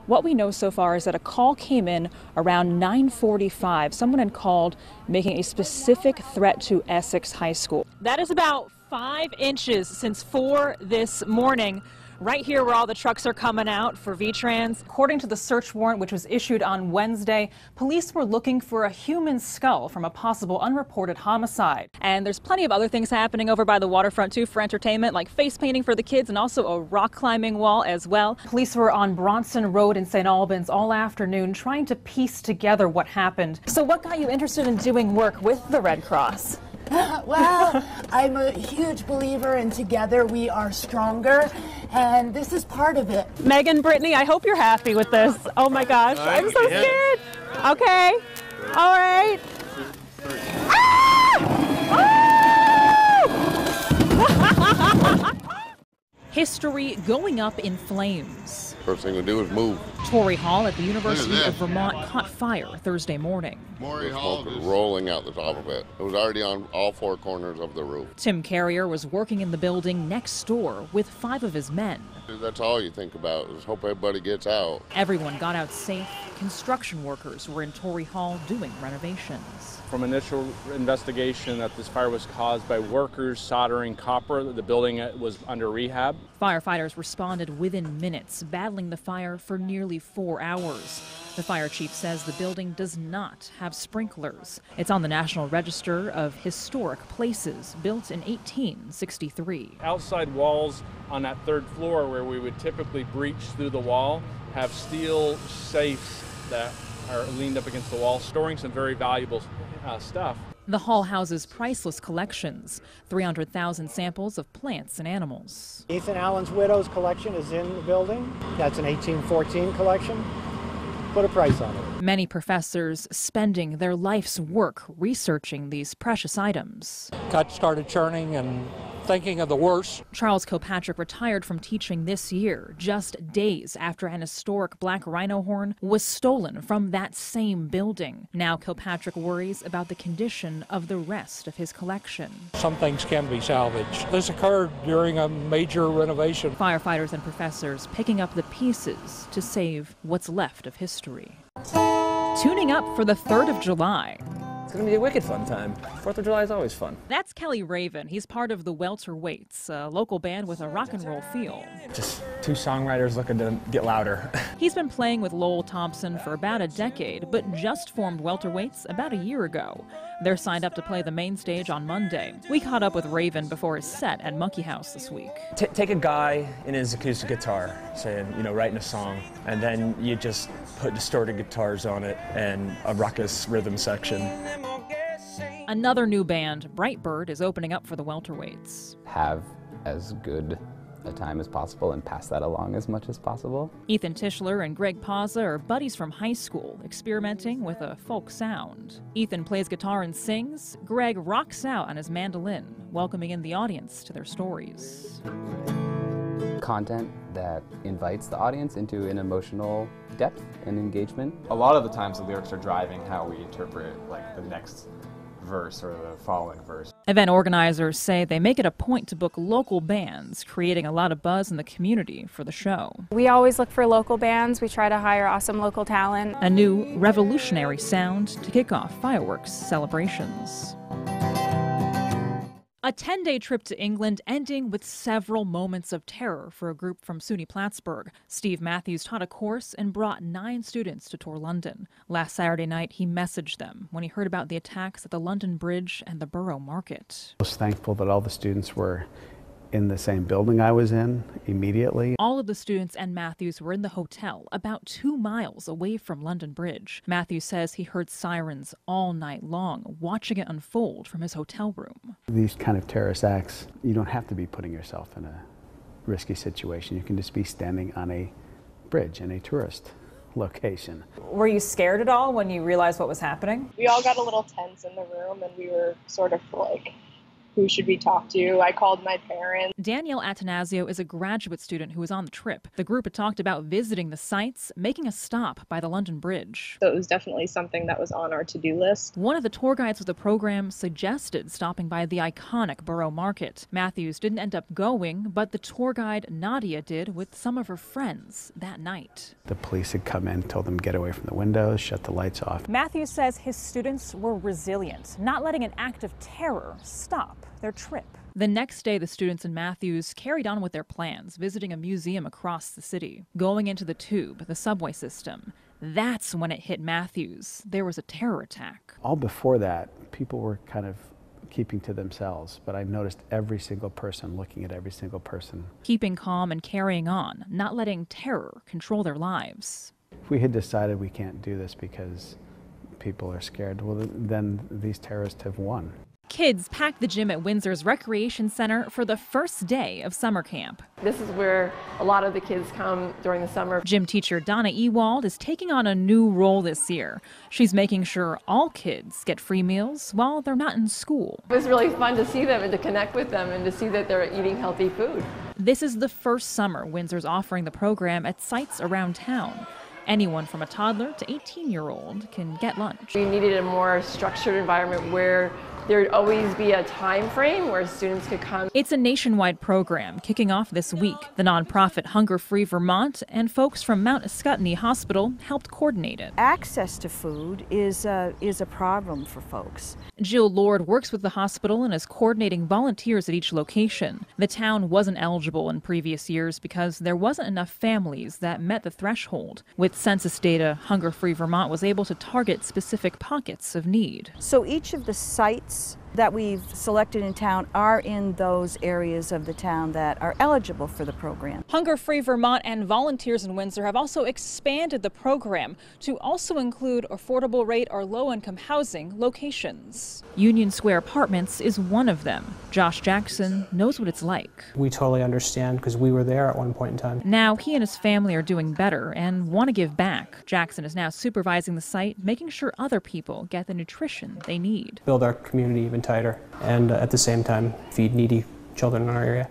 What we know so far is that a call came in around 9:45. Someone had called making a specific threat to Essex High School. That is about 5 inches since 4 this morning. Right here where all the trucks are coming out for VTrans. According to the search warrant, which was issued on Wednesday, police were looking for a human skull from a possible unreported homicide. And there's plenty of other things happening over by the waterfront too for entertainment, like face painting for the kids and also a rock climbing wall as well. Police were on Bronson Road in St. Albans all afternoon trying to piece together what happened. So what got you interested in doing work with the Red Cross? Well, I'm a huge believer in together we are stronger, and this is part of it. Megan, Brittany, I hope you're happy with this. Oh my gosh, I'm so scared. Okay, all right. History going up in flames. First thing we do is move. Torrey Hall at the University of Vermont caught fire Thursday morning. The smoke was rolling out the top of it. It was already on all 4 corners of the roof. Tim Carrier was working in the building next door with 5 of his men. That's all you think about, is hope everybody gets out. Everyone got out safe. Construction workers were in Torrey Hall doing renovations. From initial investigation that this fire was caused by workers soldering copper, the building was under rehab. Firefighters responded within minutes, battling the fire for nearly 4 hours. The fire chief says the building does not have sprinklers. It's on the National Register of Historic Places, built in 1863. Outside walls on that 3rd floor where we would typically breach through the wall have steel safes that are leaned up against the wall, storing some very valuable stuff. The hall houses priceless collections, 300,000 samples of plants and animals. Ethan Allen's widow's collection is in the building. That's an 1814 collection. Put a price on it. Many professors spending their life's work researching these precious items. Got started churning and thinking of the worst. Charles Kilpatrick retired from teaching this year, just days after an historic black rhino horn was stolen from that same building. Now Kilpatrick worries about the condition of the rest of his collection. Some things can be salvaged. This occurred during a major renovation. Firefighters and professors picking up the pieces to save what's left of history. Tuning up for the 3rd of July. It's going to be a wicked fun time. 4th of July is always fun. That's Kelly Raven. He's part of the Welter Waits, a local band with a rock and roll feel. Just 2 songwriters looking to get louder. He's been playing with Lowell Thompson for about a decade, but just formed Welter Waits about a year ago. They're signed up to play the main stage on Monday. We caught up with Raven before his set at Monkey House this week. Take a guy in his acoustic guitar, saying, writing a song, and then you just put distorted guitars on it and a ruckus rhythm section. Another new band, Brightbird, is opening up for the Welter Waits. Have as good a time as possible and pass that along as much as possible. Ethan Tischler and Greg Pazza are buddies from high school, experimenting with a folk sound. Ethan plays guitar and sings. Greg rocks out on his mandolin, welcoming in the audience to their stories. Content that invites the audience into an emotional depth and engagement. A lot of the times the lyrics are driving how we interpret the next verse or the following verse. Event organizers say they make it a point to book local bands, creating a lot of buzz in the community for the show. We always look for local bands. We try to hire awesome local talent. A new revolutionary sound to kick off fireworks celebrations. A 10-day trip to England ending with several moments of terror for a group from SUNY Plattsburgh. Steve Matthews taught a course and brought 9 students to tour London. Last Saturday night, he messaged them when he heard about the attacks at the London Bridge and the Borough Market. I was thankful that all the students were in the same building I was in immediately. All of the students and Matthews were in the hotel about 2 miles away from London Bridge. Matthews says he heard sirens all night long, watching it unfold from his hotel room. These kind of terrorist acts, you don't have to be putting yourself in a risky situation. You can just be standing on a bridge in a tourist location. Were you scared at all when you realized what was happening? We all got a little tense in the room and we were sort of who should we talk to? I called my parents. Danielle Atanasio is a graduate student who was on the trip. The group had talked about visiting the sites, making a stop by the London Bridge. So it was definitely something that was on our to-do list. One of the tour guides with the program suggested stopping by the iconic Borough Market. Matthews didn't end up going, but the tour guide Nadia did with some of her friends that night. The police had come in, told them to get away from the windows, shut the lights off. Matthews says his students were resilient, not letting an act of terror stop their trip. The next day, the students in Matthews carried on with their plans, visiting a museum across the city, going into the Tube, the subway system. That's when it hit Matthews. There was a terror attack. All before that, people were kind of keeping to themselves, but I noticed every single person looking at every single person. Keeping calm and carrying on, not letting terror control their lives. If we had decided we can't do this because people are scared, well, then these terrorists have won. Kids packed the gym at Windsor's Recreation Center for the first day of summer camp. This is where a lot of the kids come during the summer. Gym teacher Donna Ewald is taking on a new role this year. She's making sure all kids get free meals while they're not in school. It was really fun to see them and to connect with them and to see that they're eating healthy food. This is the first summer Windsor's offering the program at sites around town. Anyone from a toddler to 18-year-old can get lunch. We needed a more structured environment where there would always be a time frame where students could come. It's a nationwide program kicking off this week. The nonprofit Hunger Free Vermont and folks from Mount Ascutney Hospital helped coordinate it. Access to food is a problem for folks. Jill Lord works with the hospital and is coordinating volunteers at each location. The town wasn't eligible in previous years because there wasn't enough families that met the threshold. With census data, Hunger Free Vermont was able to target specific pockets of need. So each of the sites that we've selected in town are in those areas of the town that are eligible for the program. Hunger Free Vermont and volunteers in Windsor have also expanded the program to also include affordable rate or low-income housing locations. Union Square Apartments is one of them. Josh Jackson knows what it's like. We totally understand because we were there at one point in time. Now he and his family are doing better and want to give back. Jackson is now supervising the site, making sure other people get the nutrition they need. Build our community even tighter and at the same time feed needy children in our area.